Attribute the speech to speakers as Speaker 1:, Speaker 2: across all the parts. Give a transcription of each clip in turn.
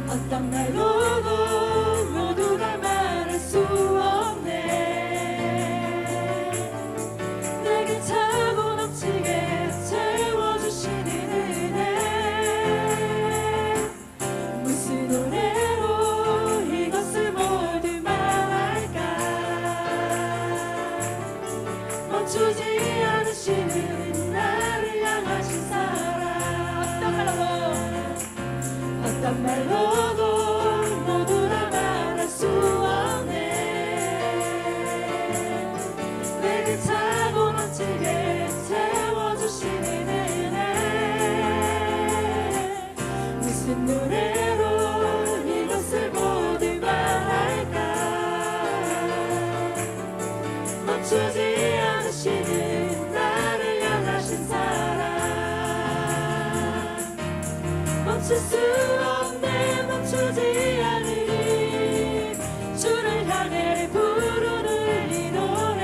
Speaker 1: 어떤 말로도 모두 다 말할 수 없네. 내게 차고 넘치게 채워주시는 은혜. 무슨 노래로 이것을 모두 말할까. 멈추지 않으시는 나를 향하신 사랑. 어떤 말로도 모두 다 말할 수 없네. 내게 차고 넘치게 채워주시는 은혜. 무슨 노래로 이것을 모두 말할까. 멈추지 않으시는 나를 향하신 사랑. 멈출 수 없네. 멈추지 않으리. 주를 향해 부르는 이 노래.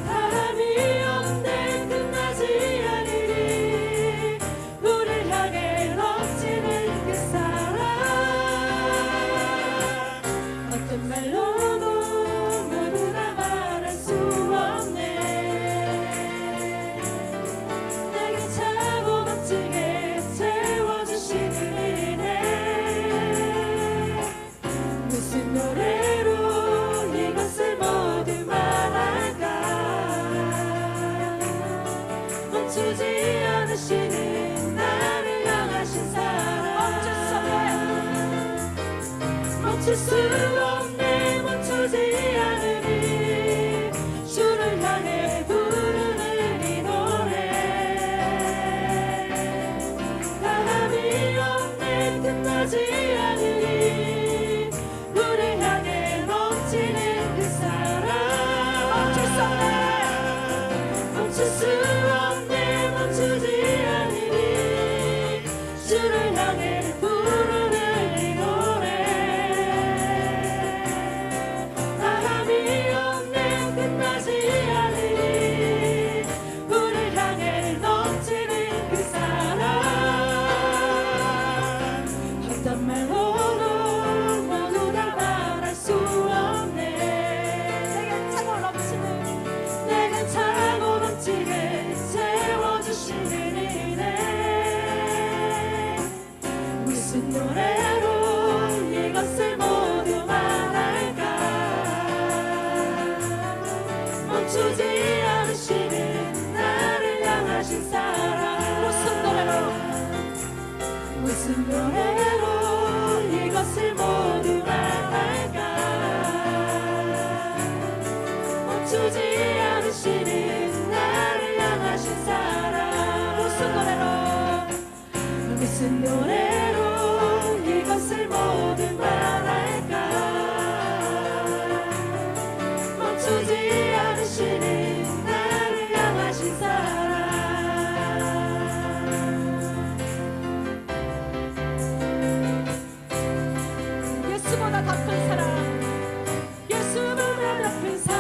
Speaker 1: 바람이 없네. 끝나지 않으리. 우릴 향해 넘치는 그 사랑. 어떤 말로도 모두 다 말할 수 없네. 내게 차고 넘치게 채워주시는 은혜. 무슨 노래로 이것을 모두 말할까. 멈추지 않으시는 나를 향하신 사랑. 멈출 수 없네. 멈추지 않으리. 주를 향해 부르는 이 노래. 바람이 없네. 끝나지 않으리. 우릴 향해 넘치는 그 사랑. 멈출 수 없네. 멈추지 않으리. 주를 향해 부르는 이 노래. 바람이 없네. 끝나지 않으리. 우릴 향해 넘치는 그 사랑. 어떤 말로도 모두 다 말할 수 없네. 내게 차고 넘치게 채워주시는 은혜. 무슨 노래로 이것을 모두 말할까. 멈추지 않으시는 나를 향하신 사랑. 무슨 노래로 이것을 모두 말할까. 멈추지 않으시는 나를 향하신 사랑. 무슨 노래로 이것을 모두 말할까. 멈추지 않으시는 나를 향하신 사랑. 예수보다 더 큰 사랑. 예수보다 더 큰 사랑.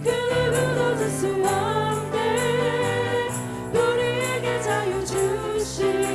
Speaker 1: 그 누구도 줄 수 없네. 우리에게 자유 주신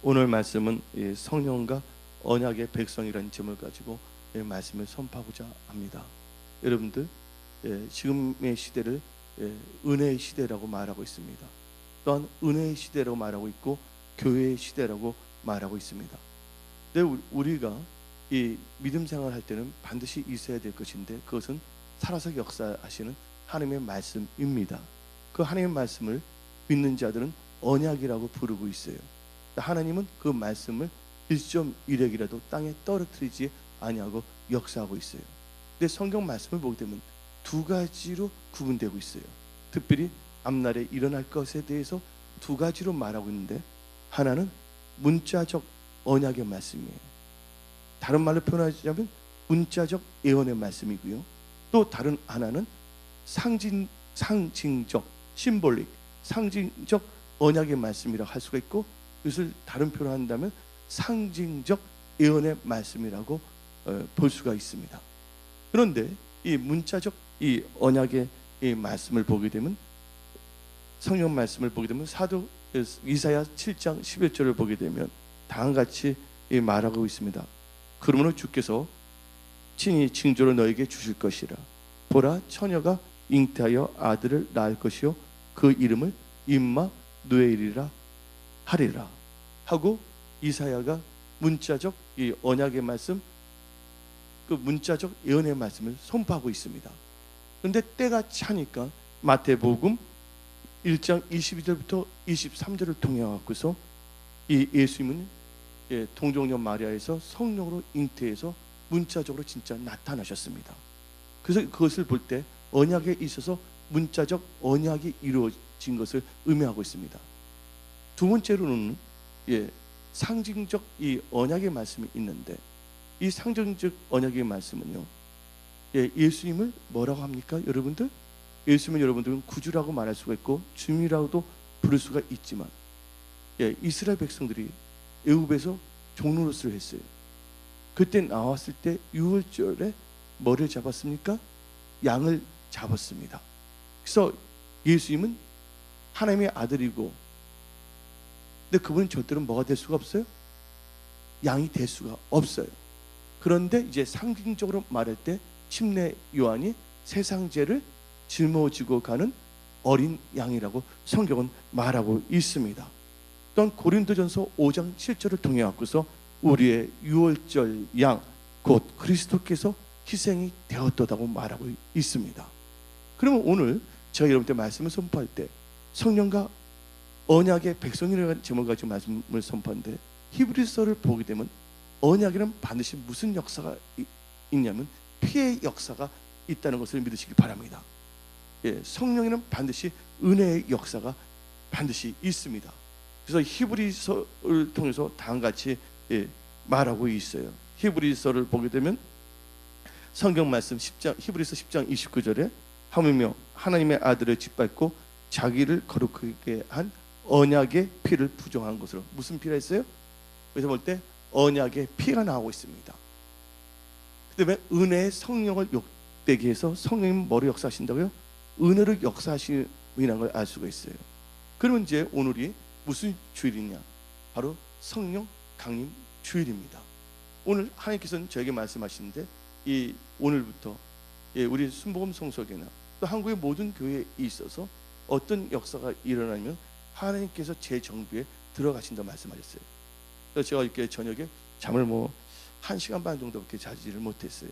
Speaker 2: 오늘 말씀은 성령과 언약의 백성이라는 제목을 가지고 말씀을 선포하고자 합니다. 여러분들, 지금의 시대를 은혜의 시대라고 말하고 있습니다. 또한 은혜의 시대라고 말하고 있고 교회의 시대라고 말하고 있습니다. 근데 우리가 이 믿음 생활할 때는 반드시 있어야 될 것인데, 그것은 살아서 역사하시는 하나님의 말씀입니다. 그 하나님의 말씀을 믿는 자들은 언약이라고 부르고 있어요. 하나님은 그 말씀을 1.1핵이라도 땅에 떨어뜨리지 아니하고 역사하고 있어요. 근데 성경 말씀을 보게 되면 두 가지로 구분되고 있어요. 특별히 앞날에 일어날 것에 대해서 두 가지로 말하고 있는데, 하나는 문자적 언약의 말씀이에요. 다른 말로 표현하자면 문자적 예언의 말씀이고요. 또 다른 하나는 상징적, 심볼릭, 상징적 언약의 말씀이라고 할 수가 있고, 이것을 다른 표현을 한다면 상징적 예언의 말씀이라고 볼 수가 있습니다. 그런데 이 문자적 이 언약의 이 말씀을 보게 되면, 성경 말씀을 보게 되면 사도 이사야 7장 11절을 보게 되면 다음과 같이 말하고 있습니다. 그러므로 주께서 친히 징조를 너에게 주실 것이라. 보라, 처녀가 잉태하여 아들을 낳을 것이요 그 이름을 임마누엘이라 하리라 하고, 이사야가 문자적 이 언약의 말씀, 그 문자적 예언의 말씀을 선포하고 있습니다. 그런데 때가 차니까 마태복음 1장 22절부터 23절을 통해 갖고서 이 예수님은 동정녀 마리아에서 성령으로 잉태해서 문자적으로 진짜 나타나셨습니다. 그래서 그것을 볼 때 언약에 있어서 문자적 언약이 이루어진 것을 의미하고 있습니다. 두 번째로는 상징적 이 언약의 말씀이 있는데, 이 상징적 언약의 말씀은요, 예수님을 뭐라고 합니까? 여러분들, 예수님은 여러분들은 구주라고 말할 수가 있고 주님이라고도 부를 수가 있지만, 이스라엘 백성들이 애굽에서 종노릇을 했어요. 그때 나왔을 때 유월절에 뭐를 잡았습니까? 양을 잡았습니다. 그래서 예수님은 하나님의 아들이고, 근데 그분은 절대로 뭐가 될 수가 없어요? 양이 될 수가 없어요. 그런데 이제 상징적으로 말할 때 침례 요한이 세상 죄를 짊어지고 가는 어린 양이라고 성경은 말하고 있습니다. 또한 고린도전서 5장 7절을 통해 갖고서 우리의 유월절 양 곧 그리스도께서 희생이 되었다고 말하고 있습니다. 그러면 오늘 제가 여러분께 말씀을 선포할 때 성령과 언약의 백성이라는 제목을 가지고 말씀을 선포하는데, 히브리서를 보게 되면 언약에는 반드시 무슨 역사가 있냐면 피의 역사가 있다는 것을 믿으시기 바랍니다. 성령에는 반드시 은혜의 역사가 반드시 있습니다. 그래서 히브리서를 통해서 다음같이 말하고 있어요. 히브리서를 보게 되면 성경 말씀 10장, 히브리서 10장 29절에 하물며 하나님의 아들을 짓밟고 자기를 거룩하게 한 언약의 피를 부정한 것으로, 무슨 피라 했어요? 그래서 볼 때 언약의 피가 나오고 있습니다. 그 다음에 은혜의 성령을 욕되게 해서 성령님은 뭐를 역사하신다고요? 은혜를 역사하시는 걸 알 수가 있어요. 그러면 이제 오늘이 무슨 주일이냐? 바로 성령 강림 주일입니다. 오늘 하나님께서는 저에게 말씀하시는데, 이 오늘부터 우리 순복음 성소교회나 또 한국의 모든 교회에 있어서 어떤 역사가 일어나면 하나님께서 제 정부에 들어가신다 말씀하셨어요. 그래서 제가 이렇게 저녁에 잠을 1시간 반 정도밖에 자지를 못했어요.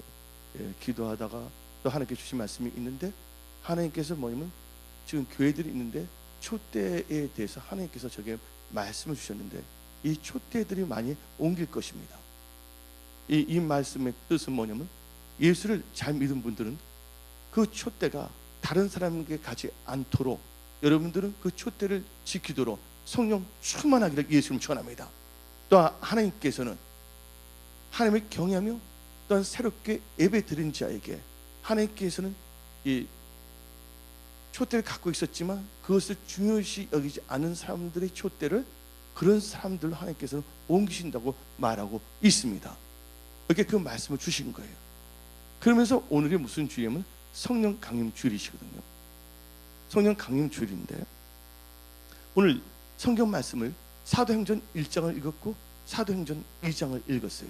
Speaker 2: 기도하다가 또 하나님께 주신 말씀이 있는데, 하나님께서 뭐냐면 지금 교회들이 있는데 촛대에 대해서 하나님께서 저에게 말씀을 주셨는데, 이 촛대들이 많이 옮길 것입니다. 이 말씀의 뜻은 뭐냐면, 예수를 잘 믿은 분들은 그 촛대가 다른 사람에게 가지 않도록 여러분들은 그 촛대를 지키도록 성령 충만하기를 예수님 축원합니다. 또 하나님께서는 하나님을 경외하며 또한 새롭게 예배 드린 자에게 하나님께서는 이 촛대를 갖고 있었지만 그것을 중요시 여기지 않은 사람들의 촛대를, 그런 사람들로 하나님께서는 옮기신다고 말하고 있습니다. 이렇게 그 말씀을 주신 거예요. 그러면서 오늘이 무슨 주일이냐면 성령 강림 주일이시거든요. 성령 강림 주일인데, 오늘 성경 말씀을 사도행전 1장을 읽었고 사도행전 2장을 읽었어요.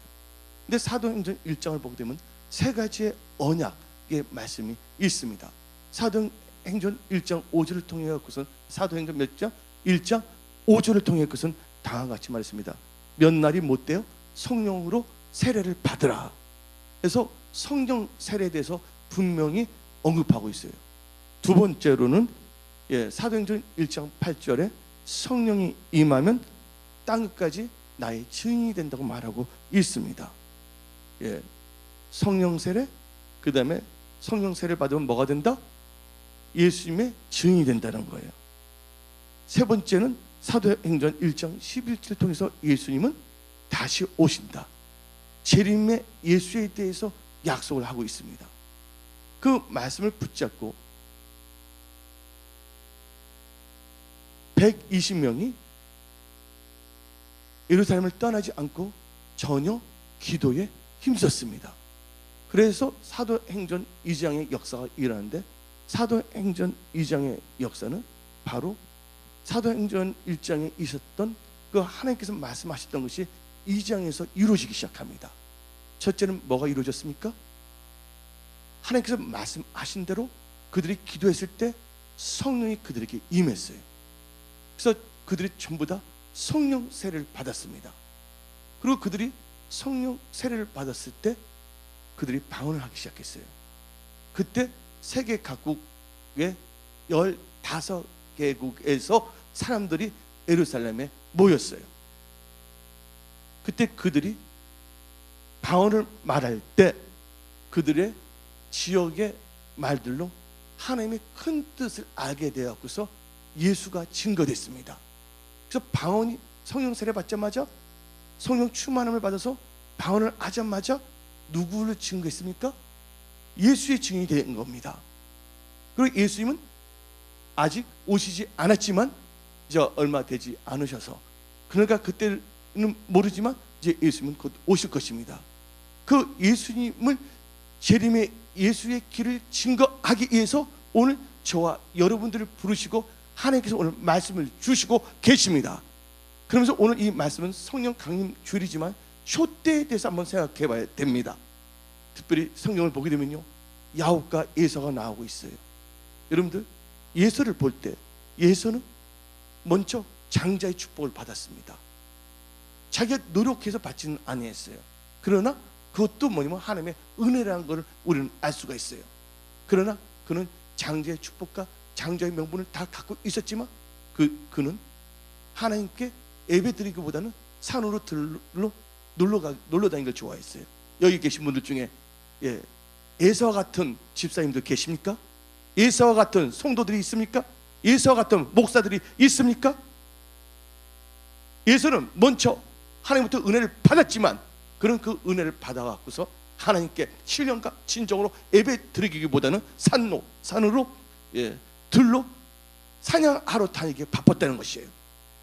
Speaker 2: 근데 사도행전 1장을 보게 되면 세 가지의 언약의 말씀이 있습니다. 사도행전 1장 5절을 통해 갖고선 사도행전 몇 장? 1장 5절을 통해 것은 다음과 같이 말했습니다. 몇 날이 못 되어 성령으로 세례를 받으라. 그래서 성령 세례에 대해서 분명히 언급하고 있어요. 두 번째로는 사도행전 1장 8절에 성령이 임하면 땅끝까지 나의 증인이 된다고 말하고 있습니다. 성령 세례, 그 다음에 성령 세례를 받으면 뭐가 된다? 예수님의 증인이 된다는 거예요. 세 번째는 사도행전 1장 11절 통해서 예수님은 다시 오신다. 재림의 예수에 대해서 약속을 하고 있습니다. 그 말씀을 붙잡고 120명이 예루살렘을 떠나지 않고 전혀 기도에 힘썼습니다. 그래서 사도행전 2장의 역사가 일어나는데 사도행전 2장의 역사는 바로 사도행전 1장에 있었던 그 하나님께서 말씀하셨던 것이 2장에서 이루어지기 시작합니다. 첫째는 뭐가 이루어졌습니까? 하나님께서 말씀하신 대로 그들이 기도했을 때 성령이 그들에게 임했어요. 그래서 그들이 전부 다 성령 세례를 받았습니다. 그리고 그들이 성령 세례를 받았을 때 그들이 방언을 하기 시작했어요. 그때 세계 각국의 15개국에서 사람들이 예루살렘에 모였어요. 그때 그들이 방언을 말할 때 그들의 지역의 말들로 하나님의 큰 뜻을 알게 되었고서 예수가 증거됐습니다. 그래서 방언이 성령 세례 받자마자 성령 충만함을 받아서 방언을 하자마자 누구를 증거했습니까? 예수의 증인이 된 겁니다. 그리고 예수님은 아직 오시지 않았지만 이제 얼마 되지 않으셔서 그러니까 그때는 모르지만 이제 예수님은 곧 오실 것입니다. 그 예수님을 재림의 예수의 길을 증거하기 위해서 오늘 저와 여러분들을 부르시고 하나님께서 오늘 말씀을 주시고 계십니다. 그러면서 오늘 이 말씀은 성령 강림 주일이지만 쇼때에 대해서 한번 생각해 봐야 됩니다. 특별히 성경을 보게 되면요 야곱과 에서가 나오고 있어요. 여러분들 예서를 볼 때 예서는 먼저 장자의 축복을 받았습니다. 자기가 노력해서 받지는 아니했어요. 그러나 그것도 뭐냐면 하나님의 은혜라는 것을 우리는 알 수가 있어요. 그러나 그는 장자의 축복과 장자의 명분을 다 갖고 있었지만 그는 하나님께 예배드리기보다는 산으로 놀러 다니는 걸 좋아했어요. 여기 계신 분들 중에 에서와 같은 집사님들 계십니까? 에서와 같은 성도들이 있습니까? 에서와 같은 목사들이 있습니까? 에서는 먼저 하나님부터 은혜를 받았지만 그는 그 은혜를 받아갖고서 하나님께 신령과 진정으로 예배 드리기보다는 산으로 들로 사냥하러 다니기에 바빴다는 것이에요.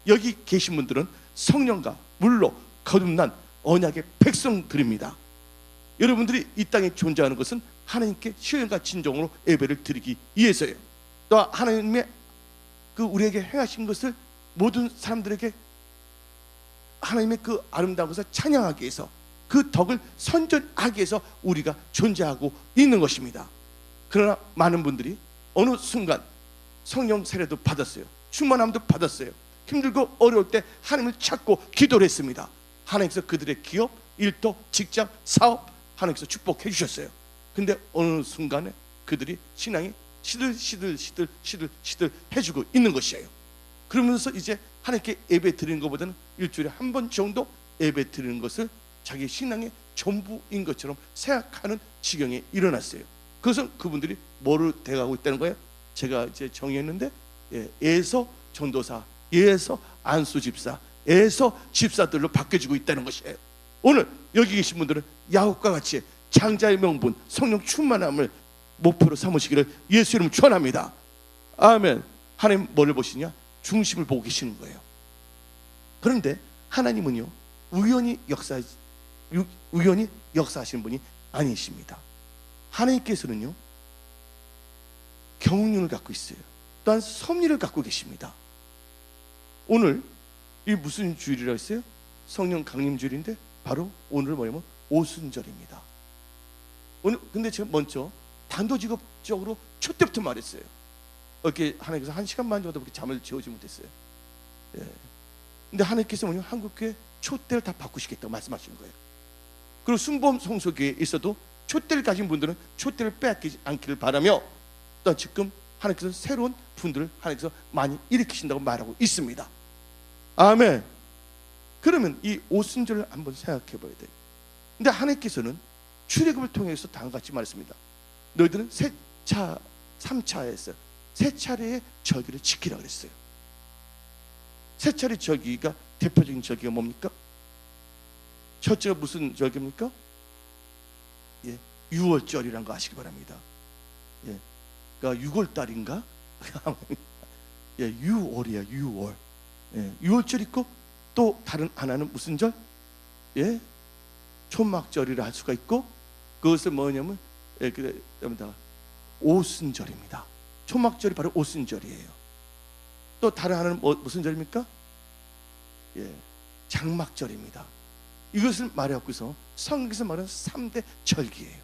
Speaker 2: 여기 계신 분들은 성령과 물로 거듭난 언약의 백성들입니다. 여러분들이 이 땅에 존재하는 것은 하나님께 신령과 진정으로 예배를 드리기 위해서예요. 또 하나님의 그 우리에게 행하신 것을 모든 사람들에게 하나님의 그 아름다운 것을 찬양하기 위해서 그 덕을 선전하기 위해서 우리가 존재하고 있는 것입니다. 그러나 많은 분들이 어느 순간 성령 세례도 받았어요. 충만함도 받았어요. 힘들고 어려울 때 하나님을 찾고 기도를 했습니다. 하나님께서 그들의 기업, 일터, 직장, 사업 하나님께서 축복해 주셨어요. 근데 어느 순간에 그들이 신앙이 시들 해주고 있는 것이에요. 그러면서 이제 하나님께 예배 드리는 것보다는 일주일에 한 번 정도 예배 드리는 것을 자기 신앙의 전부인 것처럼 생각하는 지경에 일어났어요. 그것은 그분들이 뭐를 대가고 있다는 거예요? 제가 이제 정의했는데 에서 전도사, 에서 안수 집사, 에서 집사들로 바뀌어지고 있다는 것이에요. 오늘 여기 계신 분들은 야곱과 같이 장자의 명분, 성령 충만함을 목표로 삼으시기를 예수 이름 축원합니다. 아멘. 하나님 뭐를 보시냐? 중심을 보고 계시는 거예요. 그런데 하나님은요 우연히 역사하시는 분이 아니십니다. 하나님께서는요 경륜을 갖고 있어요. 또한 섭리를 갖고 계십니다. 오늘 이 무슨 주일이라고 했어요? 성령 강림 주일인데 바로 오늘 뭐냐면 오순절입니다. 오늘 근데 제가 먼저 단도직입적으로 초 때부터 말했어요. 이렇게 하나님께서 1시간 반 정도 잠을 재우지 못했어요. 예. 근데 하나님께서 뭐냐면 한국교회 초대를 다 바꾸시겠다고 말씀하신 거예요. 그리고 순범 성소교회에 있어도 초대를 가진 분들은 초대를 빼앗기지 않기를 바라며, 또 지금 하나님께서 새로운 분들을 하나님께서 많이 일으키신다고 말하고 있습니다. 아멘. 그러면 이 오순절을 한번 생각해 봐야 돼요. 근데 하나님께서는 출애굽을 통해서 다음과 같이 말했습니다. 너희들은 3차에서 세 차례의 절기를 지키라 그랬어요. 세 차례 절기가 대표적인 절기가 뭡니까? 첫째가 무슨 절기입니까? 예, 6월절이란 거 아시기 바랍니다. 예, 그러니까 6월 달인가? 예, 6월이야 6월. 예, 6월절 있고 또 다른 하나는 무슨 절? 예, 초막절이라 할 수가 있고, 그것은 뭐냐면 예, 오순절입니다. 초막절이 바로 오순절이에요. 또 다른 하나는 무슨 절입니까? 예, 장막절입니다. 이것을 말해갖고서 성경에서 말하는 3대 절기예요.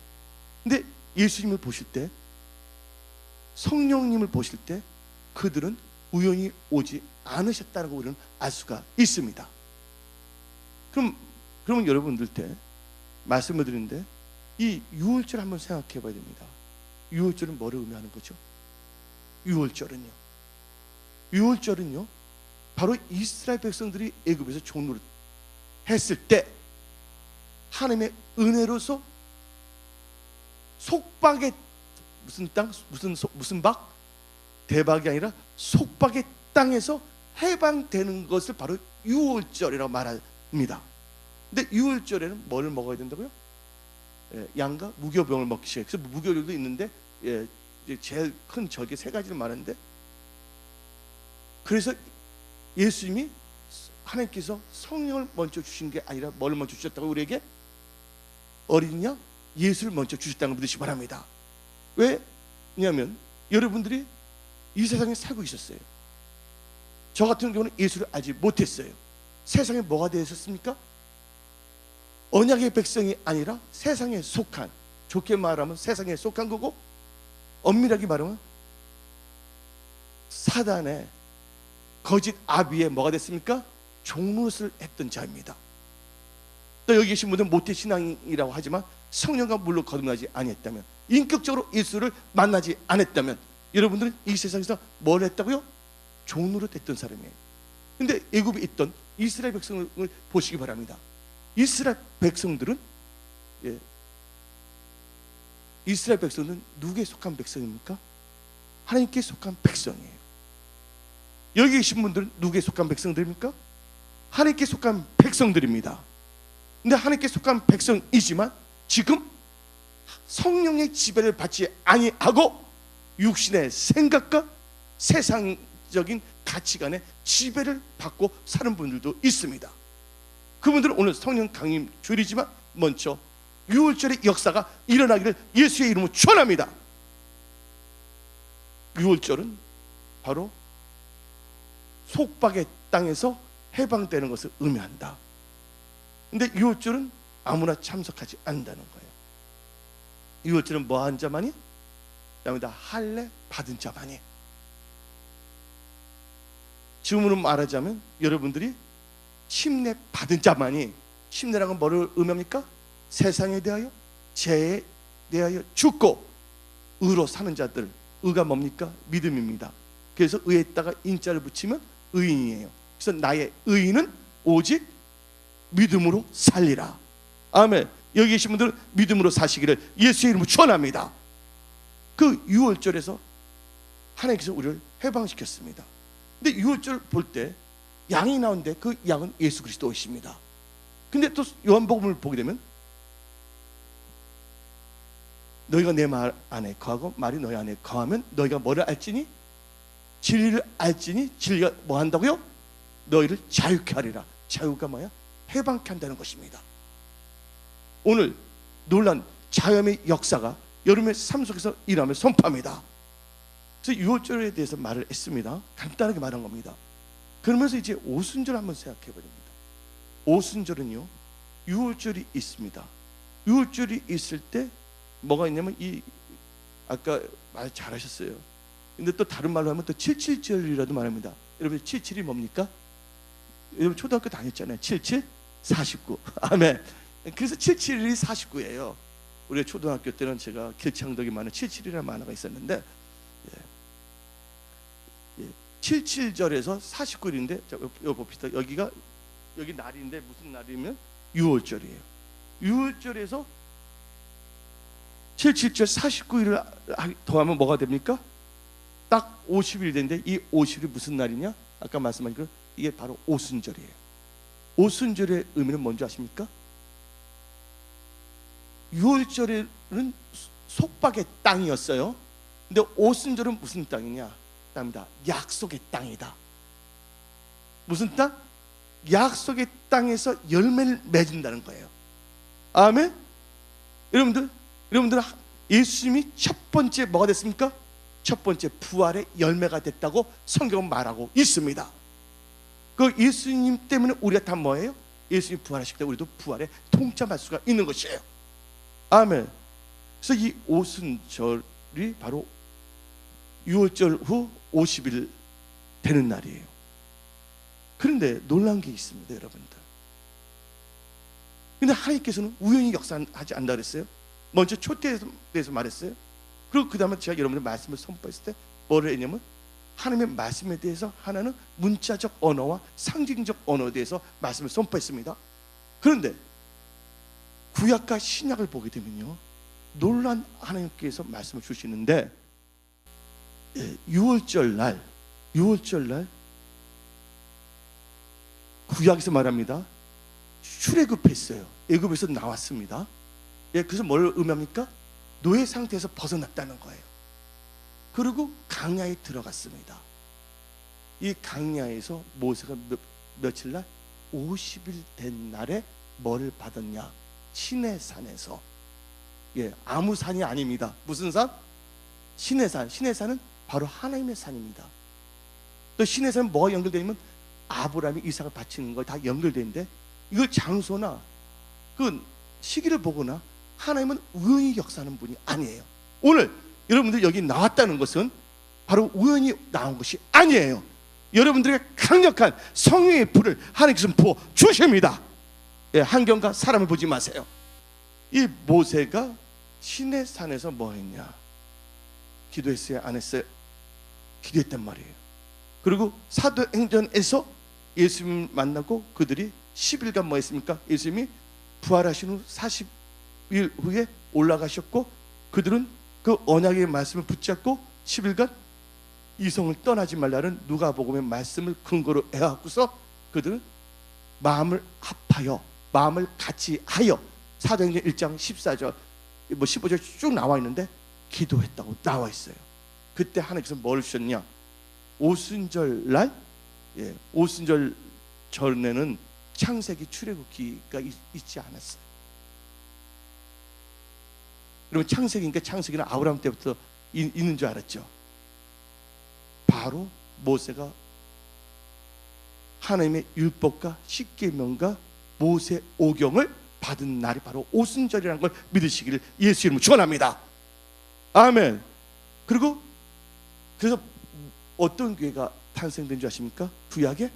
Speaker 2: 근데 예수님을 보실 때, 성령님을 보실 때 그들은 우연히 오지 않으셨다는 걸 우리는 알 수가 있습니다. 그러면 여러분들 때 말씀을 드리는데 이 6월절 한번 생각해 봐야 됩니다. 6월절은 뭐를 의미하는 거죠? 6월절은요 바로 이스라엘 백성들이 애굽에서 종노릇 했을 때 하나님의 은혜로서 속박의 무슨 땅? 무슨 박? 대박이 아니라 속박의 땅에서 해방되는 것을 바로 6월절이라고 말합니다. 근데 6월절에는 뭘 먹어야 된다고요? 예, 양과 무교병을 먹기 시작해서 무교절도 있는데 예, 제일 큰 절기 3가지를 말하는데, 그래서 예수님이 하나님께서 성령을 먼저 주신 게 아니라 뭘 먼저 주셨다고? 우리에게 어린 양 예수를 먼저 주셨다는 걸 믿으시기 바랍니다. 왜냐하면 여러분들이 이 세상에 살고 있었어요. 저 같은 경우는 예수를 알지 못했어요. 세상에 뭐가 되어 있었습니까? 언약의 백성이 아니라 세상에 속한, 좋게 말하면 세상에 속한 거고, 엄밀하게 말하면 사단의 거짓 아비에 뭐가 됐습니까? 종노릇을 했던 자입니다. 또 여기 계신 분들은 모태신앙이라고 하지만 성령과 물로 거듭나지 아니했다면, 인격적으로 예수를 만나지 않았다면 여러분들은 이 세상에서 뭘 했다고요? 종노릇 했던 사람이에요. 근데 애굽에 있던 이스라엘 백성을 보시기 바랍니다. 이스라엘 백성들은 이스라엘 백성은 누구에 속한 백성입니까? 하나님께 속한 백성이에요. 여기 계신 분들은 누구에 속한 백성들입니까? 하나님께 속한 백성들입니다. 근데 하나님께 속한 백성이지만 지금 성령의 지배를 받지 아니하고 육신의 생각과 세상적인 가치관의 지배를 받고 사는 분들도 있습니다. 그분들은 오늘 성령 강림 주일이지만 먼저 6월절의 역사가 일어나기를 예수의 이름으로 축원합니다. 6월절은 바로 속박의 땅에서 해방되는 것을 의미한다. 근데 6월절은 아무나 참석하지 않는다는 거예요. 6월절은 뭐 한 자만이? 그다음에 할례 받은 자만이. 지금으로 말하자면 여러분들이 침례 받은 자만이, 침례라는 건 뭐를 의미합니까? 세상에 대하여, 죄에 대하여 죽고 의로 사는 자들. 의가 뭡니까? 믿음입니다. 그래서 의에다가 인자를 붙이면 의인이에요. 그래서 나의 의인은 오직 믿음으로 살리라. 아멘. 여기 계신 분들은 믿음으로 사시기를 예수의 이름으로 축원합니다. 그 6월절에서 하나님께서 우리를 해방시켰습니다. 근데 6월절 볼 때 양이 나오는데 그 양은 예수 그리스도이십니다. 근데 또 요한복음을 보게 되면 너희가 내 말 안에 거하고 말이 너희 안에 거하면 너희가 뭐를 알지니? 진리를 알지니 진리가 뭐 한다고요? 너희를 자유케 하리라. 자유가 뭐야? 해방케 한다는 것입니다. 오늘 놀란 자유의 역사가 여러분의 삶 속에서 일함을 선포합니다. 그래서 6월절에 대해서 말을 했습니다. 간단하게 말한 겁니다. 그러면서 이제 오순절 한번 생각해 버립니다. 오순절은요, 유월절이 있습니다. 유월절이 있을 때 뭐가 있냐면 이 아까 말 잘하셨어요. 근데 또 다른 말로 하면 또 77절이라도 말합니다. 여러분 77이 뭡니까? 여러분 초등학교 다녔잖아요. 77 49. 아멘. 그래서 77이 49예요. 우리 초등학교 때는 제가 길창덕이 많은 77이라는 만화가 있었는데 77절에서 49일인데 자, 여기 봅시다. 여기 날인데 무슨 날이면 6월절이에요. 6월절에서 77절 49일을 더하면 뭐가 됩니까? 딱 50일 되는데 이 50일이 무슨 날이냐? 아까 말씀하신 그 이게 바로 오순절이에요. 오순절의 의미는 뭔지 아십니까? 6월절에는 속박의 땅이었어요. 근데 오순절은 무슨 땅이냐? 땅입니다. 약속의 땅이다. 무슨 땅? 약속의 땅에서 열매를 맺는다는 거예요. 아멘. 여러분들 예수님이 첫 번째 뭐가 됐습니까? 첫 번째 부활의 열매가 됐다고 성경은 말하고 있습니다. 그 예수님 때문에 우리가 다 뭐예요? 예수님 부활하실 때 우리도 부활에 동참할 수가 있는 것이에요. 아멘. 그래서 이 오순절이 바로 6월절 후 50일 되는 날이에요. 그런데 놀란 게 있습니다, 여러분들. 근데 하나님께서는 우연히 역사하지 않는다 그랬어요. 먼저 초대에 대해서 말했어요. 그리고 그 다음에 제가 여러분들 말씀을 선포했을 때 뭐를 했냐면 하나님의 말씀에 대해서 하나는 문자적 언어와 상징적 언어에 대해서 말씀을 선포했습니다. 그런데 구약과 신약을 보게 되면요, 놀란 하나님께서 말씀을 주시는데 6월절 날 구약에서 말합니다. 출애굽했어요. 애굽에서 나왔습니다. 그래서 뭘 의미합니까? 노예 상태에서 벗어났다는 거예요. 그리고 강야에 들어갔습니다. 이 강야에서 모세가 며칠 날 50일 된 날에 뭐를 받았냐? 시내산에서. 아무 산이 아닙니다. 무슨 산? 시내산. 시내산은 바로 하나님의 산입니다. 또 시내산은 뭐가 연결되어 있냐면 아브라함이 이삭을 바치는 거 다 연결되는데 이걸 장소나 그 시기를 보거나 하나님은 우연히 역사하는 분이 아니에요. 오늘 여러분들 여기 나왔다는 것은 바로 우연히 나온 것이 아니에요. 여러분들에게 강력한 성령의 불을 하나님께서 부어 주십니다. 환경과 사람을 보지 마세요. 이 모세가 시내산에서 뭐 했냐? 기도했어요? 안 했어요? 기도했단 말이에요. 그리고 사도행전에서 예수님 만나고 그들이 10일간 뭐 했습니까? 예수님이 부활하신 후 40일 후에 올라가셨고 그들은 그 언약의 말씀을 붙잡고 10일간 이성을 떠나지 말라는 누가복음의 말씀을 근거로 해갖고서 그들은 마음을 합하여 마음을 같이 하여 사도행전 1장 14절 15절 쭉 나와 있는데 기도했다고 나와 있어요. 그때 하나님께서 뭘 주셨냐? 오순절 날, 오순절 전에는 창세기 출애굽기가 있지 않았어요. 여러분 창세기니까 창세기는 아브라함 때부터 있는 줄 알았죠. 바로 모세가 하나님의 율법과 십계명과 모세 오경을 받은 날이 바로 오순절이라는 걸 믿으시기를 예수 이름으로 축원합니다. 아멘. 그리고 그래서 어떤 교회가 탄생된 줄 아십니까? 구약에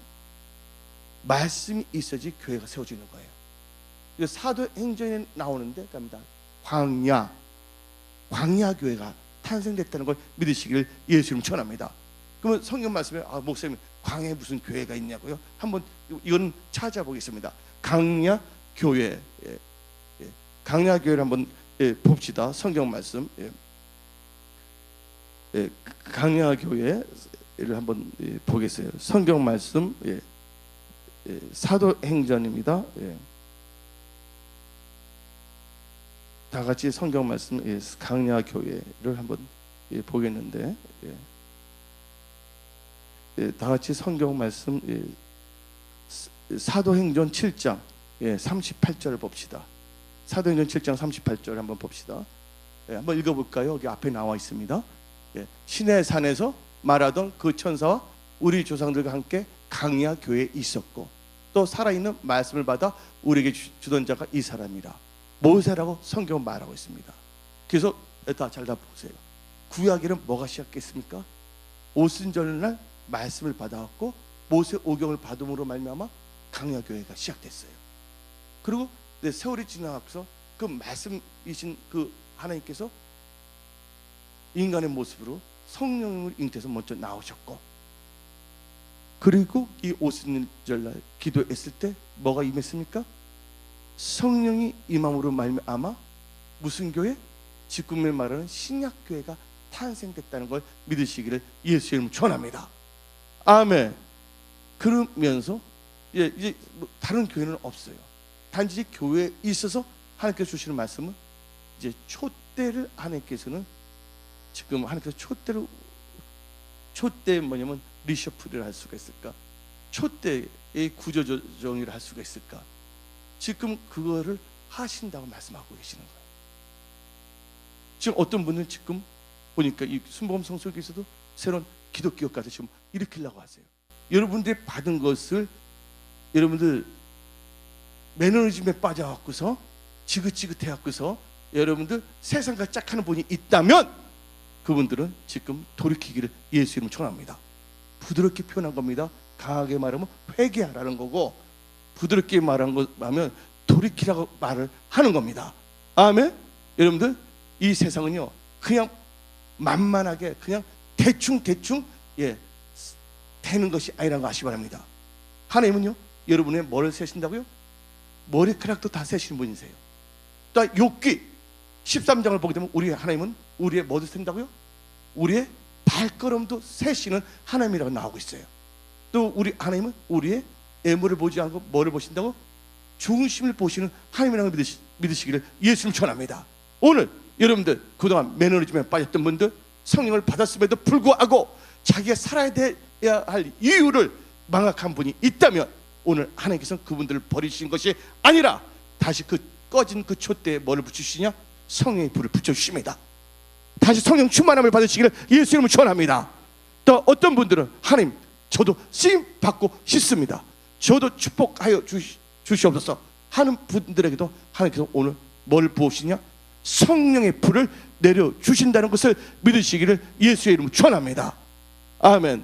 Speaker 2: 말씀이 있어야지 교회가 세워지는 거예요. 그래서 사도행전에 나오는데 갑니다. 광야 교회가 탄생됐다는 걸 믿으시기를 예수 이름으로 축원합니다. 그러면 성경 말씀에 목사님 광야에 무슨 교회가 있냐고요? 한번 이건 찾아보겠습니다. 강야 교회, 강야 교회를 한번 봅시다. 성경 말씀, 강야 교회를 한번 보겠어요. 성경 말씀, 사도행전입니다. 다 같이 성경 말씀, 강야 교회를 한번 보겠는데, 다 같이 성경 말씀, 사도행전 7장 38절을 봅시다. 사도행전 7장 38절 한번 봅시다. 한번 읽어볼까요? 여기 앞에 나와 있습니다. 시내산에서 말하던 그 천사와 우리 조상들과 함께 강야 교회에 있었고 또 살아있는 말씀을 받아 우리에게 주던 자가 이 사람이라 모세라고 성경은 말하고 있습니다. 그래서 잘 다 보세요. 구약에는 뭐가 시작했습니까? 오순절날 말씀을 받아왔고 모세 오경을 받음으로 말미암아 강야 교회가 시작됐어요. 그리고 세월이 지나서 그 말씀이신 그 하나님께서 인간의 모습으로 성령을 잉태해서 먼저 나오셨고, 그리고 이 오순절날 기도했을 때 뭐가 임했습니까? 성령이 임함으로 말미암아 무슨 교회? 지금에 말하는 신약교회가 탄생됐다는 걸 믿으시기를 예수의 이름으로 전합니다. 아멘. 그러면서 이제 다른 교회는 없어요. 단지 교회에 있어서 하나님께서 주시는 말씀은 이제 촛대를 하나님께서는 지금 하나님께서 촛대 뭐냐면 리셔프를 할 수가 있을까? 촛대의 구조조정을 할 수가 있을까? 지금 그거를 하신다고 말씀하고 계시는 거예요. 지금 어떤 분은 지금 보니까 이 순복음 성소교에서도 새로운 기독교까지 지금 일으키려고 하세요. 여러분들이 받은 것을 여러분들 매너리즘에 빠져갖고서 지긋지긋해갖고서 여러분들 세상과 짝하는 분이 있다면 그분들은 지금 돌이키기를 예수 이름으로 축원합니다. 부드럽게 표현한 겁니다. 강하게 말하면 회개하라는 거고, 부드럽게 말한 거 하면 돌이키라고 말을 하는 겁니다. 아멘. 여러분들 이 세상은요 그냥 만만하게 그냥 대충 되는 것이 아니라는 거 아시기 바랍니다. 하나님은요 여러분의 뭐를 세신다고요? 머리카락도 다 세시는 분이세요. 또 욥기 13장을 보게 되면 우리 하나님은 우리의 뭐를 센다고요? 우리의 발걸음도 세시는 하나님이라고 나오고 있어요. 또 우리 하나님은 우리의 애물을 보지 않고 뭐를 보신다고? 중심을 보시는 하나님이라고 믿으시기를 예수님 축원합니다. 오늘 여러분들 그동안 매너리즘에 빠졌던 분들, 성령을 받았음에도 불구하고 자기가 살아야 할 이유를 망각한 분이 있다면 오늘 하나님께서는 그분들을 버리신 것이 아니라 다시 그 꺼진 그 촛대에 뭐를 붙이시냐? 성령의 불을 붙여주십니다. 다시 성령 충만함을 받으시기를 예수 이름으로 축원합니다. 또 어떤 분들은 하나님 저도 쓰임 받고 싶습니다, 저도 축복하여 주시옵소서 하는 분들에게도 하나님께서 오늘 뭘 부으시냐? 성령의 불을 내려주신다는 것을 믿으시기를 예수의 이름으로 축원합니다. 아멘.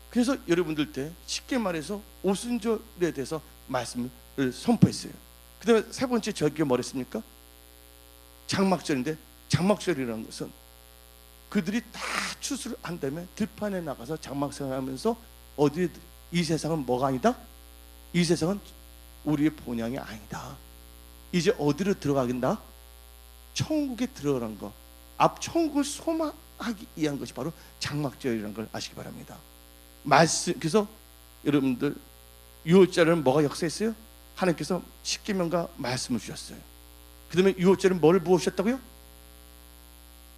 Speaker 2: 그래서 여러분들 때 쉽게 말해서 오순절에 대해서 말씀을 선포했어요. 그 다음에 세 번째 저에게 뭐 했습니까? 장막절인데, 장막절이라는 것은 그들이 다 추수를 한 다음에 들판에 나가서 장막생활 하면서 어디 이 세상은 뭐가 아니다? 이 세상은 우리의 본향이 아니다. 이제 어디로 들어가긴다? 천국에 들어가는 거, 앞 천국을 소망하기 위한 것이 바로 장막절이라는 걸 아시기 바랍니다. 말씀, 그래서 여러분들 유월절은 뭐가 역사했어요? 하나님께서 십계명과 말씀을 주셨어요. 그 다음에 유월절은 뭘 부으셨다고요?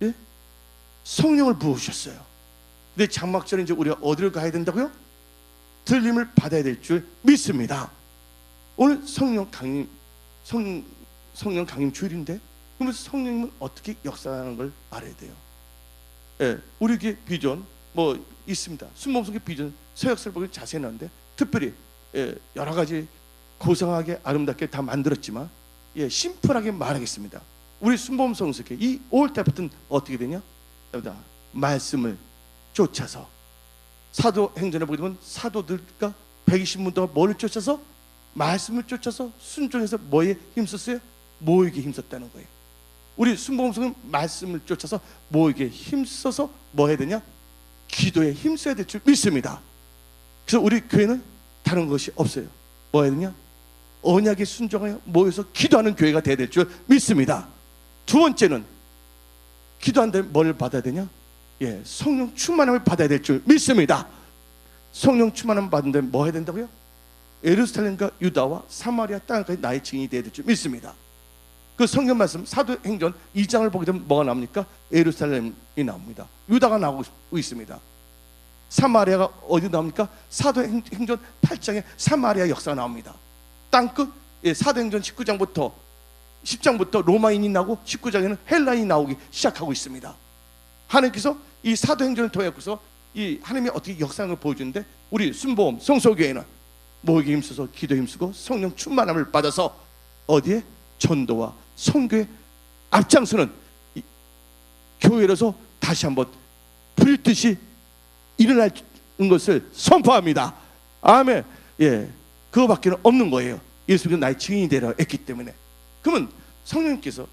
Speaker 2: 예? 성령을 부으셨어요. 근데 장막절은 이제 우리가 어디를 가야 된다고요? 들림을 받아야 될 줄 믿습니다. 오늘 성령 강림 주일인데, 그러면 성령님은 어떻게 역사하는 걸 알아야 돼요. 예, 우리에게 비전 뭐 있습니다. 순복음의 비전 서역서를 보면 자세히 나오는데 특별히 여러 가지 고상하게 아름답게 다 만들었지만 심플하게 말하겠습니다. 우리 순복음 성서에 이 5월달부터는 어떻게 되냐? 말씀을 쫓아서, 사도행전에 보게 되면 사도들과 120문 동안 뭐를 쫓아서? 말씀을 쫓아서 순종해서 뭐에 힘썼어요? 모이게 힘썼다는 거예요. 우리 순복음성은 말씀을 쫓아서 모이게 힘써서 뭐 해야 되냐? 기도에 힘써야 될 줄 믿습니다. 그래서 우리 교회는 다른 것이 없어요. 뭐 해야 되냐? 언약에 순종하여 모여서 기도하는 교회가 돼야 될 줄 믿습니다. 두 번째는 기도한데 뭘 받아야 되냐? 성령 충만함을 받아야 될 줄 믿습니다. 성령 충만함을 받는데 뭐 해야 된다고요? 예루살렘과 유다와 사마리아 땅까지 나의 증인이 되어야 될 줄 믿습니다. 그 성경 말씀 사도행전 2장을 보게 되면 뭐가 나옵니까? 예루살렘이 나옵니다. 유다가 나오고 있습니다. 사마리아가 어디 나옵니까? 사도행전 8장에 사마리아 역사가 나옵니다. 땅끝 사도행전 10장부터 로마인이 나오고 19장에는 헬라인이 나오기 시작하고 있습니다. 하나님께서 이 사도행전을 통해서 이 하나님이 어떻게 역사를 보여주는데 우리 순복음 성소교회는 모이기 힘쓰고 기도에 힘쓰고 성령 충만함을 받아서 어디에? 전도와 선교에 앞장서는 교회로서 다시 한번 불듯이 일어날 것을 선포합니다. 아멘. 예, 그거밖에 없는 거예요. 예수님은 나의 증인이 되라 했기 때문에. 그러면 성령님께서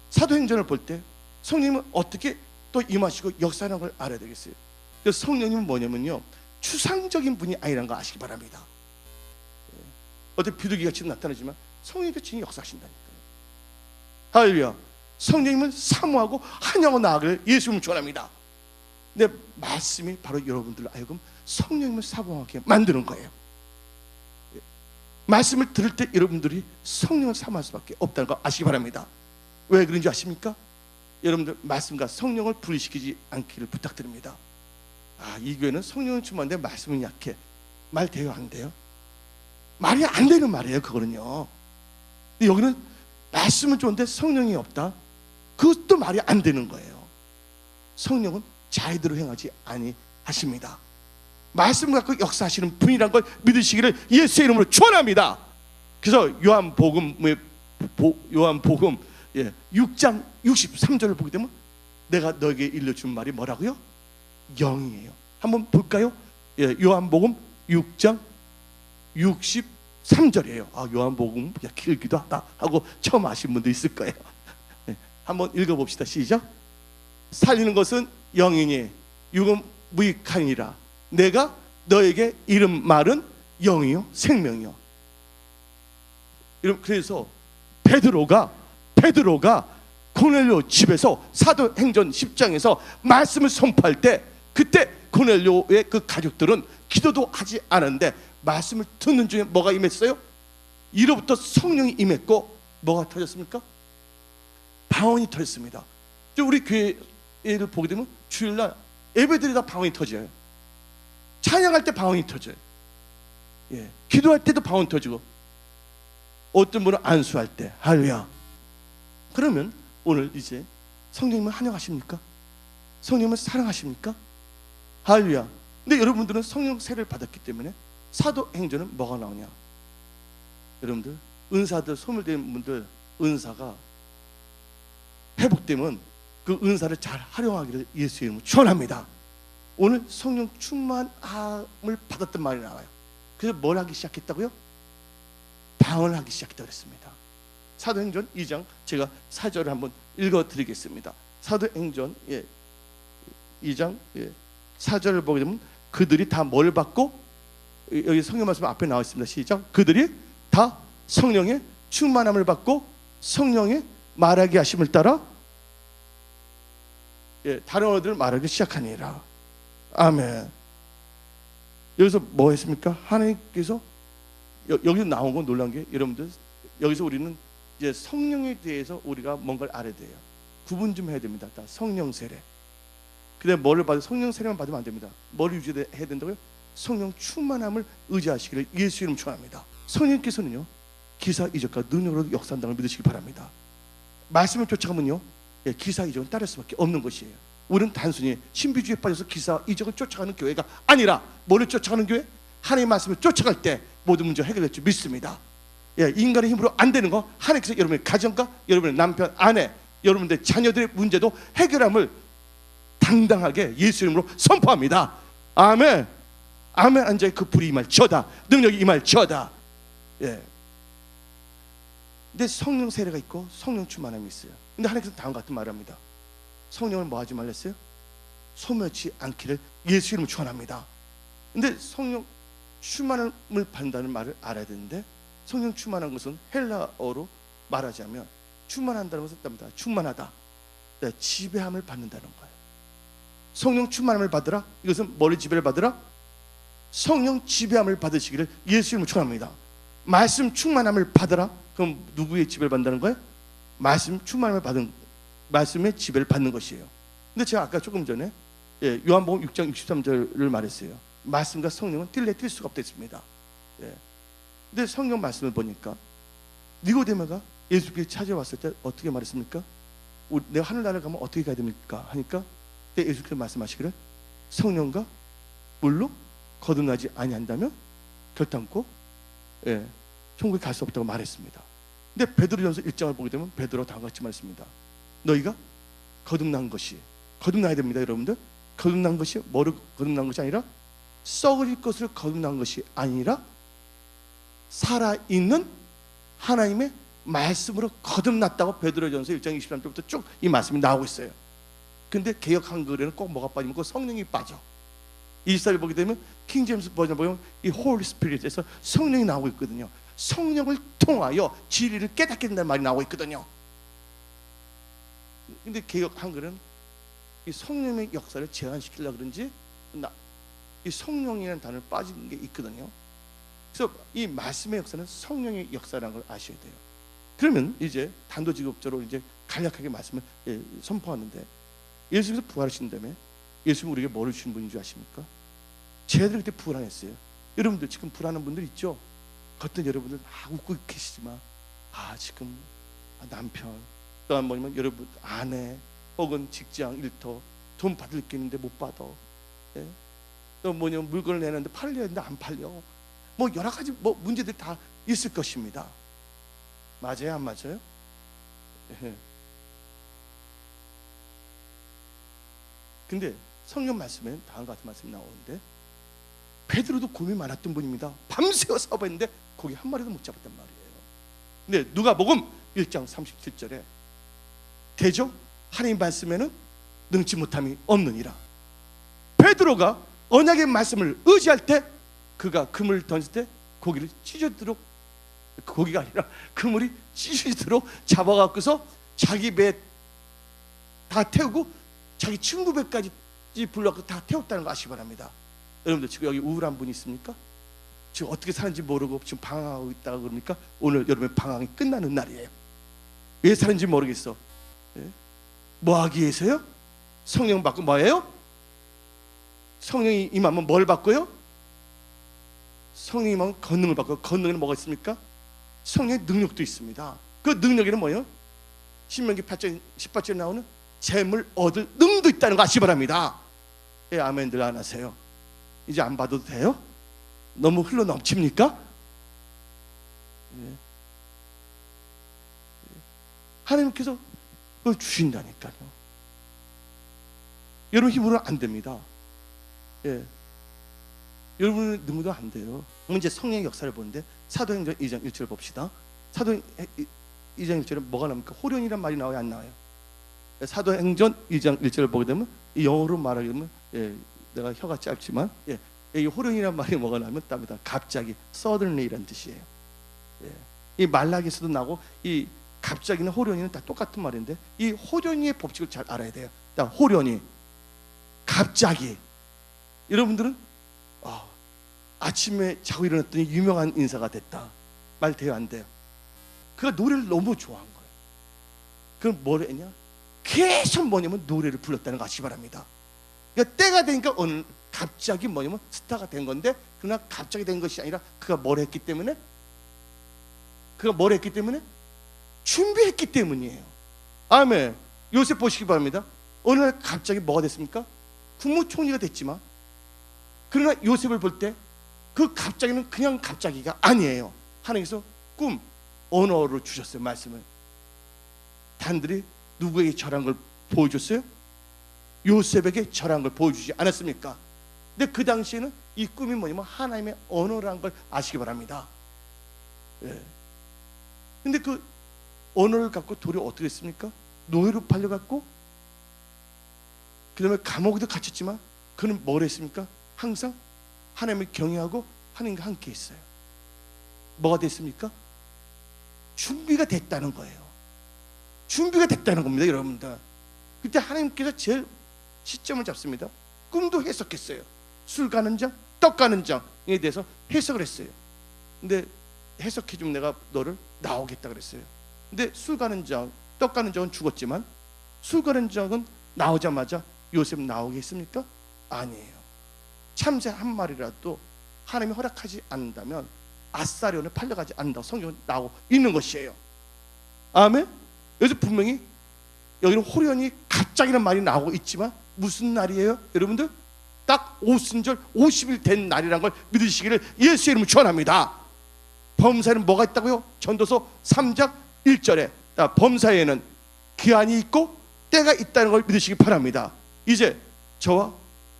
Speaker 2: 사도행전을 볼 때 성령님은 어떻게 또 임하시고 역사하는 걸 알아야 되겠어요. 그래서 성령님은 뭐냐면요, 추상적인 분이 아니라는 거 아시기 바랍니다. 어떤 비둘기같이 나타나지만 성령님께서 진히 역사하신다니까요. 할렐루야. 성령님은 사모하고 한영하고 나아가기를 예수님을 축원합니다. 근데 말씀이 바로 여러분들 알고 성령님을 사모하게 만드는 거예요. 말씀을 들을 때 여러분들이 성령을 사모할 수밖에 없다는 거 아시기 바랍니다. 왜 그런지 아십니까? 여러분들 말씀과 성령을 분리시키지 않기를 부탁드립니다. 이 교회는 성령은 충만한데 말씀은 약해. 말 돼요, 안 돼요? 말이 안 되는 말이에요, 그거는요. 근데 여기는 말씀은 좋은데 성령이 없다. 그것도 말이 안 되는 거예요. 성령은 자의대로 행하지 아니하십니다. 말씀 갖고 역사하시는 분이란 걸 믿으시기를 예수의 이름으로 축원합니다. 그래서 요한복음 6장 63절을 보게 되면 내가 너에게 일러준 말이 뭐라고요? 영이에요. 한번 볼까요? 요한복음 6장 63절이에요. 요한복음 길기도 하다 하고 처음 아신 분도 있을 거예요. 한번 읽어봅시다. 시작. 살리는 것은 영이니 육은 무익하니라. 내가 너에게 이른 말은 영이요 생명이요. 그래서 베드로가 고넬료 집에서 사도행전 10장에서 말씀을 선포할 때, 그때 고넬료의 그 가족들은 기도도 하지 않았는데 말씀을 듣는 중에 뭐가 임했어요? 이로부터 성령이 임했고 뭐가 터졌습니까? 방언이 터졌습니다. 우리 교회를 보게 되면 주일날 예배드리다 방언이 터져요. 찬양할 때 방언이 터져요. 기도할 때도 방언이 터지고, 어떤 분은 안수할 때. 할렐루야. 그러면 오늘 이제 성령님을 환영하십니까? 성령님을 사랑하십니까? 할렐루야. 근데 여러분들은 성령 세례를 받았기 때문에 사도행전은 뭐가 나오냐? 여러분들 은사들, 소멸된 분들 은사가 회복되면 그 은사를 잘 활용하기를 예수의 이름으로 축원합니다. 오늘 성령 충만함을 받았던 말이 나와요. 그래서 뭘 하기 시작했다고요? 방언을 하기 시작했다고 했습니다. 사도행전 2장 제가 4절을 한번 읽어드리겠습니다. 사도행전 2장 4절을 보게 되면 그들이 다 뭘 받고, 여기 성경 말씀 앞에 나와 있습니다. 시작. 그들이 다 성령의 충만함을 받고 성령의 말하게 하심을 따라 다른 언어들을 말하기 시작하니라. 아멘. 여기서 뭐 했습니까? 하나님께서 여기서 나온 건 놀란 게, 여러분들 여기서 우리는 이제 성령에 대해서 우리가 뭔가를 알아야 돼요. 구분 좀 해야 됩니다. 다 성령 세례. 근데 뭐를 받아? 성령 세례만 받으면 안 됩니다. 뭘 유지해야 된다고요? 성령 충만함을 의지하시기를 예수 이름 축원합니다. 성령께서는요 기사 이적과 능력으로 역사한다는 걸 믿으시기 바랍니다. 말씀을 쫓아가면요 기사 이적은 따를 수밖에 없는 것이에요. 우리는 단순히 신비주의에 빠져서 기사 이적을 쫓아가는 교회가 아니라 뭐를 쫓아가는 교회? 하나님의 말씀을 쫓아갈 때 모든 문제가 해결될 줄 믿습니다. 인간의 힘으로 안 되는 거 하나님께서 여러분의 가정과 여러분의 남편, 아내, 여러분들 자녀들의 문제도 해결함을 당당하게 예수 이름으로 선포합니다. 아멘. 아멘. 앉아의 그 불이 임할지어다. 능력이 임할지어다. 근데 성령 세례가 있고 성령 충만함이 있어요. 근데 하나님께서 다음과 같은 말을 합니다. 성령을 뭐 하지 말랬어요? 소멸치 않기를 예수 이름으로 축원합니다. 근데 성령 충만함을 받는다는 말을 알아야 되는데, 성령 충만한 것은 헬라어로 말하자면 충만한다는 것은 답니다. 충만하다. 지배함을 받는다는 거예요. 성령 충만함을 받으라. 이것은 뭐를 지배를 받으라? 성령 지배함을 받으시기를 예수 이름으로 축원합니다. 말씀 충만함을 받으라. 그럼 누구의 지배를 받는다는 거예요? 말씀 충만함을 받은, 말씀의 지배를 받는 것이에요. 근데 제가 아까 조금 전에 요한복음 6장 63절을 말했어요. 말씀과 성령은 뛸 수가 없다 했습니다. 근데 성경 말씀을 보니까 니고데모가 예수께서 찾아왔을 때 어떻게 말했습니까? 내가 하늘나라를 가면 어떻게 가야 됩니까? 하니까 그때 예수께서 말씀하시기를 성령과 물로 거듭나지 아니한다면 결단코 천국에 갈 수 없다고 말했습니다. 근데 베드로전서 1장을 보게 되면 베드로 다음과 같이 말했습니다. 너희가 거듭난 것이, 거듭나야 됩니다, 여러분들. 거듭난 것이 뭐를 거듭난 것이 아니라 썩을 것을 거듭난 것이 아니라 살아있는 하나님의 말씀으로 거듭났다고 베드로전서 1장 23절부터 쭉 이 말씀이 나오고 있어요. 근데 개역 한글에는 꼭 뭐가 빠지면 그 성령이 빠져. 24절 보게 되면 킹제임스 버전 보면 이 홀리 스피릿에서 성령이 나오고 있거든요. 성령을 통하여 진리를 깨닫게 된다는 말이 나오고 있거든요. 근데 개역 한글은 이 성령의 역사를 제한시키려고 그런지 이 성령이라는 단어를 빠진 게 있거든요. 그래서 이 말씀의 역사는 성령의 역사라는 걸 아셔야 돼요. 그러면 이제 단도직입적으로 이제 간략하게 말씀을 선포하는데, 예수님께서 부활하신 다음에 예수님은 우리에게 뭐를 주신 분인 줄 아십니까? 제자들이 그때 불안했어요. 여러분들 지금 불안한 분들 있죠? 어떤 여러분들 막 웃고 계시지만 지금 남편, 또한 뭐냐면 여러분 아내 혹은 직장 일터 돈 받을 게 있는데 못 받아. 또 뭐냐면 물건을 내는데 팔려야 하는데 안 팔려. 뭐 여러 가지 뭐 문제들이 다 있을 것입니다. 맞아요, 안 맞아요? 근데 성경 말씀에 다음과 같은 말씀이 나오는데, 베드로도 고민이 많았던 분입니다. 밤새워 사업했는데 고기 한 마리도 못 잡았단 말이에요. 근데 누가복음 1장 37절에 대저 하나님 말씀에는 능치 못함이 없느니라. 베드로가 언약의 말씀을 의지할 때 그가 그물을 던질 때 고기를 찢어지도록, 고기가 아니라 그물이 찢어지도록 잡아갖고서 자기 배 다 태우고 자기 친구 배까지 불러서 다 태웠다는 거 아시기 바랍니다. 여러분들 지금 여기 우울한 분이 있습니까? 지금 어떻게 사는지 모르고 지금 방황하고 있다고 그럽니까? 오늘 여러분의 방황이 끝나는 날이에요. 왜 사는지 모르겠어. 뭐 하기 위해서요? 성령 받고 뭐예요? 성령이 임하면 뭘 받고요? 성령이 임하면 권능을 받고, 권능에는 뭐가 있습니까? 성령의 능력도 있습니다. 그 능력에는 뭐예요? 신명기 8장 18절에 나오는 재물 얻을 능도 있다는 거 아시기 바랍니다. 아멘들 안 하세요? 이제 안 받아도 돼요? 너무 흘러 넘칩니까? 하나님께서 그걸 주신다니까요. 여러분 힘으로는 안 됩니다. 여러분의 능력도 안 돼요. 이제 성령의 역사를 보는데 사도행전 2장 1절 봅시다. 사도행전 2장 1절에 뭐가 나옵니까? 호련이란 말이 나와요, 안 나와요? 사도행전 2장 1절을 보게 되면 영어로 말하게 되면 내가 혀가 짧지만 이 호련이란 말이 뭐가 나면 답니다. 갑자기 suddenly라는 뜻이에요. 이 말라기에서도 나고 이 갑자기는 호련이는 다 똑같은 말인데, 이 호련이의 법칙을 잘 알아야 돼요. 호련이 갑자기. 여러분들은 아침에 자고 일어났더니 유명한 인사가 됐다. 말 돼요, 안 돼요? 그가 노래를 너무 좋아한 거예요. 그럼 뭘 했냐? 계속 뭐냐면 노래를 불렀다는 거 아시기 바랍니다. 그러니까 때가 되니까 오늘 갑자기 뭐냐면 스타가 된 건데, 그러나 갑자기 된 것이 아니라 그가 뭘 했기 때문에, 준비했기 때문이에요. 아멘. 요셉 보시기 바랍니다. 어느 날 갑자기 뭐가 됐습니까? 국무총리가 됐지만, 그러나 요셉을 볼 때 그 갑자기는 그냥 갑자기가 아니에요. 하나님께서 꿈, 언어로 주셨어요. 말씀을. 단들이 누구에게 절한 걸 보여줬어요? 요셉에게 절한 걸 보여주지 않았습니까? 근데 그 당시에는 이 꿈이 뭐냐면 하나님의 언어라는 걸 아시기 바랍니다. 근데 그 언어를 갖고 도리 어떻게 했습니까? 노예로 팔려갔고, 그 다음에 감옥에도 갇혔지만 그는 뭘 했습니까? 항상 하나님을 경외하고 하나님과 함께 했어요. 뭐가 됐습니까? 준비가 됐다는 거예요. 준비가 됐다는 겁니다, 여러분들. 그때 하나님께서 제일 시점을 잡습니다. 꿈도 해석했어요. 술 가는 장, 떡 가는 장에 대해서 해석을 했어요. 근데 해석해주면 내가 너를 나오겠다 그랬어요. 근데 술 가는 장, 떡 가는 장은 죽었지만 술 가는 장은 나오자마자 요셉 나오겠습니까? 아니에요. 참새 한 마리라도 하나님이 허락하지 않는다면 아사리온에 팔려가지 않는다고 성경은 나오고 있는 것이에요. 아멘. 여기서 분명히 여기는 호련히 갑자기란 말이 나오고 있지만 무슨 날이에요? 여러분들 딱 오순절 50일 된 날이란 걸 믿으시기를 예수의 이름으로 축원합니다. 범사에는 뭐가 있다고요? 전도서 3장 1절에 범사에는 기한이 있고 때가 있다는 걸 믿으시기 바랍니다. 이제 저와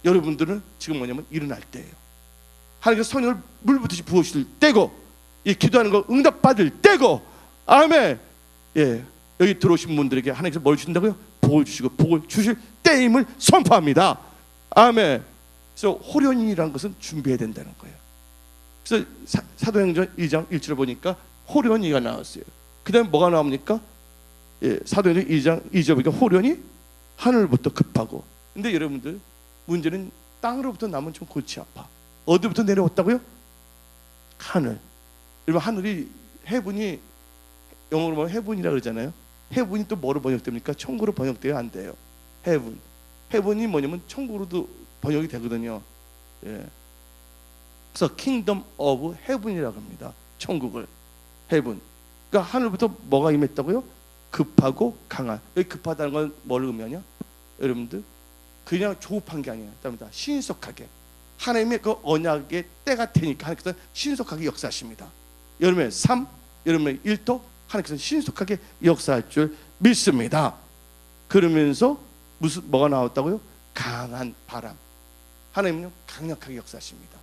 Speaker 2: 여러분들은 지금 뭐냐면 일어날 때예요. 하나님께서 성령을 물붓듯이 부으실 때고, 이 기도하는 거 응답받을 때고, 아멘. 예, 여기 들어오신 분들에게 하나님께서 뭘 주신다고요? 복을 주시고 복을 주실 때임을 선포합니다. 아멘. 그래서 호련이라는 것은 준비해야 된다는 거예요. 그래서 사도행전 2장 1절을 보니까 호련이가 나왔어요. 그 다음에 뭐가 나옵니까? 예, 사도행전 2장 2절 보니까 호련이 하늘부터 급하고. 근데 여러분들 문제는 땅으로부터 나면 좀 골치 아파. 어디부터 내려왔다고요? 하늘. 여러분 하늘이 해분이 영어로 보면 해분이라고 그러잖아요. 해분이 또 뭐로 번역됩니까? 천국으로 번역돼야 안 돼요. 해분. 해분이 뭐냐면 천국으로도 번역이 되거든요. 예. 그래서 킹덤 오브 헤븐이라고 합니다. 천국을. 헤븐. 그러니까 하늘부터 뭐가 임했다고요? 급하고 강한. 여기 급하다는 건 뭘 의미하냐? 여러분들 그냥 조급한 게 아니에요. 신속하게. 하나님의 그 언약의 때가 되니까 하나님께서 신속하게 역사하십니다. 여름의 삶, 여름의 일도 하나님께서 신속하게 역사할 줄 믿습니다. 그러면서 뭐가 나왔다고요? 강한 바람. 하나님은요 강력하게 역사하십니다.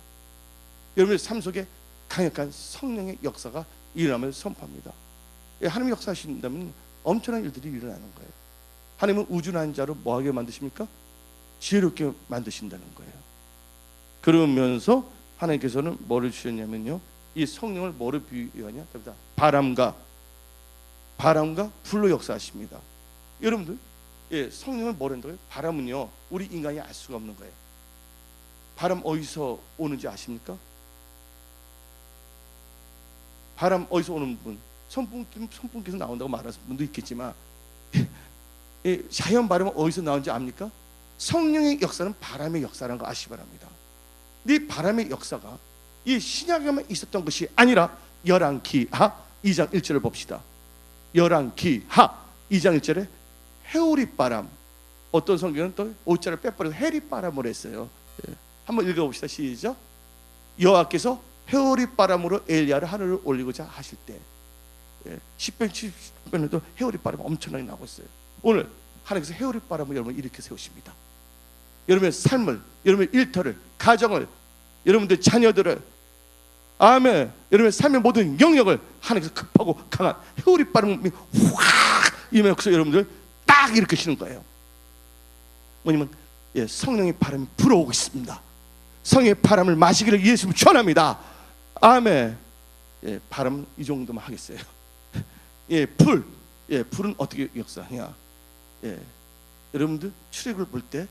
Speaker 2: 여러분의 삶 속에 강력한 성령의 역사가 일어나면 선포합니다. 하나님이 역사하신다면 엄청난 일들이 일어나는 거예요. 하나님은 우준한 자로 뭐하게 만드십니까? 지혜롭게 만드신다는 거예요. 그러면서 하나님께서는 뭐를 주셨냐면요, 이 성령을 뭐를 비유하냐? 바람과 불로 역사하십니다. 여러분들, 예, 성령을 뭐라 한다고요? 바람은요 우리 인간이 알 수가 없는 거예요. 바람 어디서 오는지 아십니까? 바람 어디서 오는 분, 선풍기에서 나온다고 말하는 분도 있겠지만, 예, 자연 바람은 어디서 나오는지 압니까? 성령의 역사는 바람의 역사라는 거 아시기 바랍니다. 이 바람의 역사가 이 신약에만 있었던 것이 아니라 열왕기하 2장 1절을 봅시다. 열왕기하 2장 1절에 해오리바람, 어떤 성경은 또 오자를 빼버려서 해리바람을 했어요. 예. 한번 읽어봅시다. 시작. 여호와께서 해오리바람으로 엘리야를 하늘을 올리고자 하실 때, 예, 10편 70편에도 해오리바람 엄청나게 나오고 있어요. 오늘 하나님께서 해오리바람을 여러분 일으켜 세우십니다. 여러분의 삶을, 여러분의 일터를, 가정을, 여러분들 자녀들을, 아멘, 여러분의 삶의 모든 영역을 하나님께서 급하고 강한 해오리바람이 확 임하여서 여러분들 딱 일으키시는 거예요. 뭐냐면, 예, 성령의 바람이 불어오고 있습니다. 성령의 바람을 마시기를 예수님 축원합니다. 아멘. 예, 바람 이 정도만 하겠어요. 예, 불. 예, 불은 어떻게 역사하냐? 예, 여러분들 출애굽을 볼 때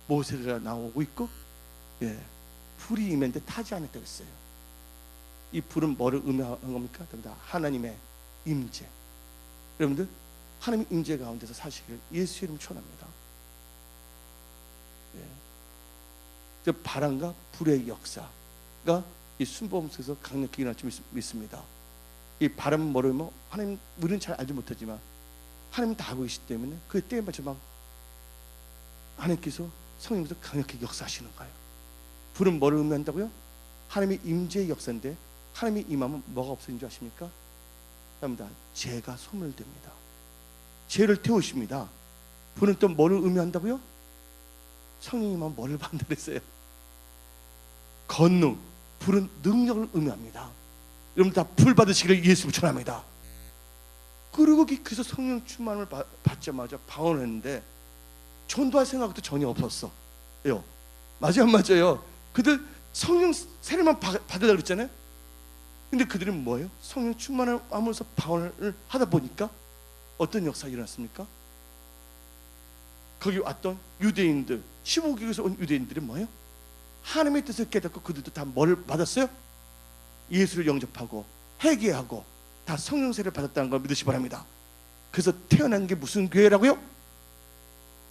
Speaker 2: 모세가 나오고 있고, 예, 불이 임했는데 타지 않았다고 했어요. 이 불은 뭐를 의미하는 겁니까? 하나님의 임재. 여러분들 하나님의 임재 가운데서 사시기를 예수의 이름 축원합니다. 예, 저 바람과 불의 역사가 이 순복음 속에서 강력하게 일어날 줄 믿습니다. 이 바람은 뭐냐면 하나님, 우리는 잘 알지 못하지만 하나님이 다 알고 계시기 때문에 그 때에 맞춰 막 하나님께서 성령께서 강력하게 역사하시는 거예요. 불은 뭐를 의미한다고요? 하나님의 임재의 역사인데, 하나님이 임하면 뭐가 없어진 줄 아십니까? 합니다. 죄가 소멸됩니다. 죄를 태우십니다. 불은 또 뭐를 의미한다고요? 성령님만 뭐를 만들었어요? 권능. 불은 능력을 의미합니다. 여러분 다 불 받으시기를 예수 축원합니다. 그리고 그래서 성령 충만을 받자마자 방언을 했는데 전도할 생각도 전혀 없었어. 요, 맞아요, 안 맞아요? 그들 성령 세례만 받으려고 그랬잖아요. 근데 그들은 뭐예요? 성령 충만을 하면서 방언을 하다 보니까 어떤 역사가 일어났습니까? 거기 왔던 유대인들, 15개국에서 온 유대인들이 뭐예요? 하나님의 뜻을 깨닫고 그들도 다 뭘 받았어요? 예수를 영접하고 회개하고 다 성령 세례를 받았다는 걸 믿으시기 바랍니다. 그래서 태어난 게 무슨 교회라고요?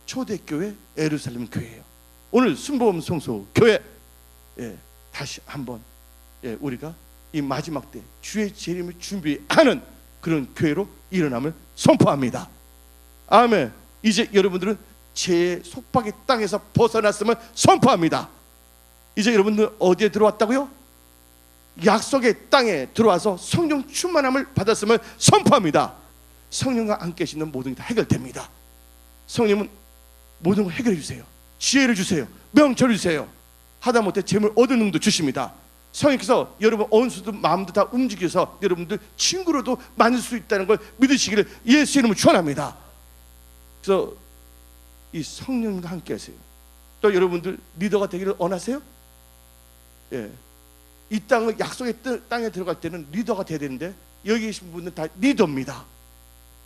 Speaker 2: 초대교회 예루살렘 교회예요. 오늘 순복음 성소 교회, 예, 다시 한번, 예, 우리가 이 마지막 때 주의 재림을 준비하는 그런 교회로 일어남을 선포합니다. 아멘. 이제 여러분들은 죄의 속박의 땅에서 벗어났음을 선포합니다. 이제 여러분들 어디에 들어왔다고요? 약속의 땅에 들어와서 성령 충만함을 받았음을 선포합니다. 성령과 함께 계시는 모든 게 다 해결됩니다. 성령은 모든 걸 해결해 주세요. 지혜를 주세요. 명철을 주세요. 하다못해 재물 얻는 능도 주십니다. 성령께서 여러분 온수도 마음도 다 움직여서 여러분들 친구로도 만들 수 있다는 걸 믿으시기를 예수 이름으로 축원합니다. 그래서 이 성령과 함께 하세요. 또 여러분들 리더가 되기를 원하세요? 예. 이 땅을 약속의 땅에 들어갈 때는 리더가 돼야 되는데 여기 계신 분들은 다 리더입니다.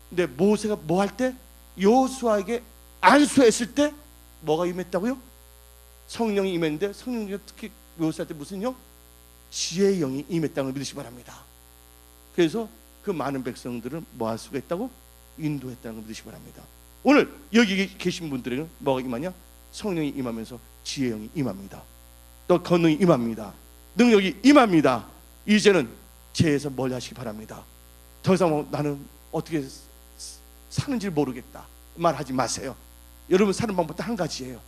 Speaker 2: 근데 모세가 뭐 할 때? 여호수아에게 안수했을 때 뭐가 임했다고요? 성령이 임했는데 성령이 특히 여호수아한테 무슨 영? 지혜의 영이 임했다는 걸 믿으시기 바랍니다. 그래서 그 많은 백성들은 뭐 할 수가 있다고? 인도했다는 걸 믿으시기 바랍니다. 오늘 여기 계신 분들에게는 뭐가 임하냐? 성령이 임하면서 지혜의 영이 임합니다. 또 권능이 임합니다. 능력이 임합니다. 이제는 죄에서 멀리 하시기 바랍니다. 더 이상 나는 어떻게 사는지 모르겠다 말하지 마세요. 여러분 사는 방법도 한 가지예요.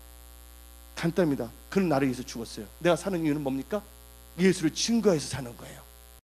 Speaker 2: 간단합니다. 그는 나를 위해서 죽었어요. 내가 사는 이유는 뭡니까? 예수를 증거해서 사는 거예요.